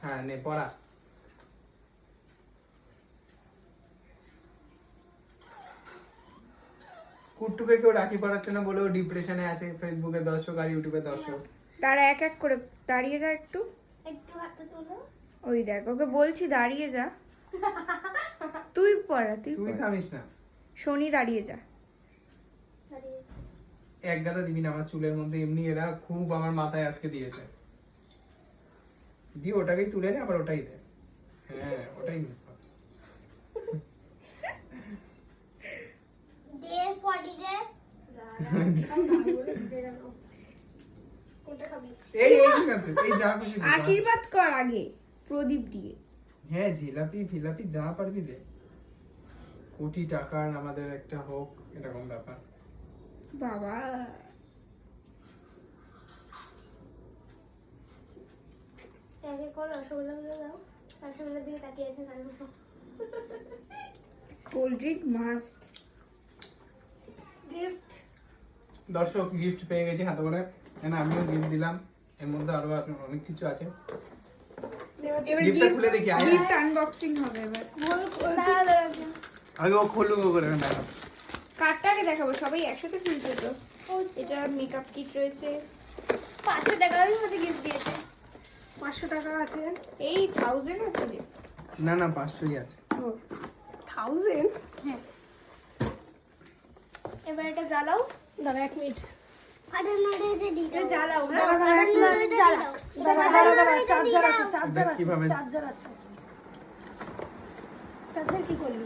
হ্যাঁ নে পড়া। কুট্টুকে কেউ রাখি পড়াচ্ছে না বলে ও ডিপ্রেশনে আছে, ফেসবুকে দর্শক আর ইউটিউবে দর্শক। তারা এক এক করে দাঁড়িয়ে যা একটু। একটু হাতে তোলো। ওই দেখ ওকে বলছি দাঁড়িয়ে যা। তুই পড়া তুই পড়া। থামিস না। শনি দাঁড়িয়ে যা। দাঁড়িয়েছে। এক গাদা দিবি না আমার চুলের মধ্যে, এমনি এরা খুব আমার মাথায় আজকে দিয়েছে। দিয়ে ওটাকেই তুলে নে, আবার ওটাই দে। হ্যাঁ ওটাই নে। দে পড়ি দে। কোনটা খাবি? এই এই ঠিক আছে, এই যা খুশি দে। আশীর্বাদ কর আগে প্রদীপ দিয়ে। হ্যাঁ জিলাপি ফিলাপি যা পারবি দে। কোটি টাকার আমাদের একটা হোক, এরকম ব্যাপার। বাবা এক এক করে রসগোল্লাগুলো দাও। রসগোল্লার দিকে তাকিয়ে আছে কারণ কোল্ড ড্রিঙ্ক মাস্ট। গিফট। দর্শক গিফট পেয়ে গেছি হাতে করে, না আমিও গিফট দিলাম। এর মধ্যে আরো অনেক কিছু আছে। এবার গিফটটা খুলে দেখি, আয়। গিফট আনবক্সিং হবে এবার। আগে ও খুলুক করে দেখো। কার্ডটাকে দেখাবো, সবাই একসাথে খুলছে তো। এটা মেকআপ কিট রয়েছে। 500 টাকার মধ্যে গিফট দিয়েছে। 500 টাকা আছে। এই 1000 আছে যে। না না 500ই আছে। ও 1000? হ্যাঁ। এবার এটা জ্বালাও। দাঁড়া 1 মিনিট। আরে নড়ে রে দি। এটা জ্বালাও না। দাঁড়া চার্জার আছে, কিভাবে চার্জার আছে। চার্জার কি করলি?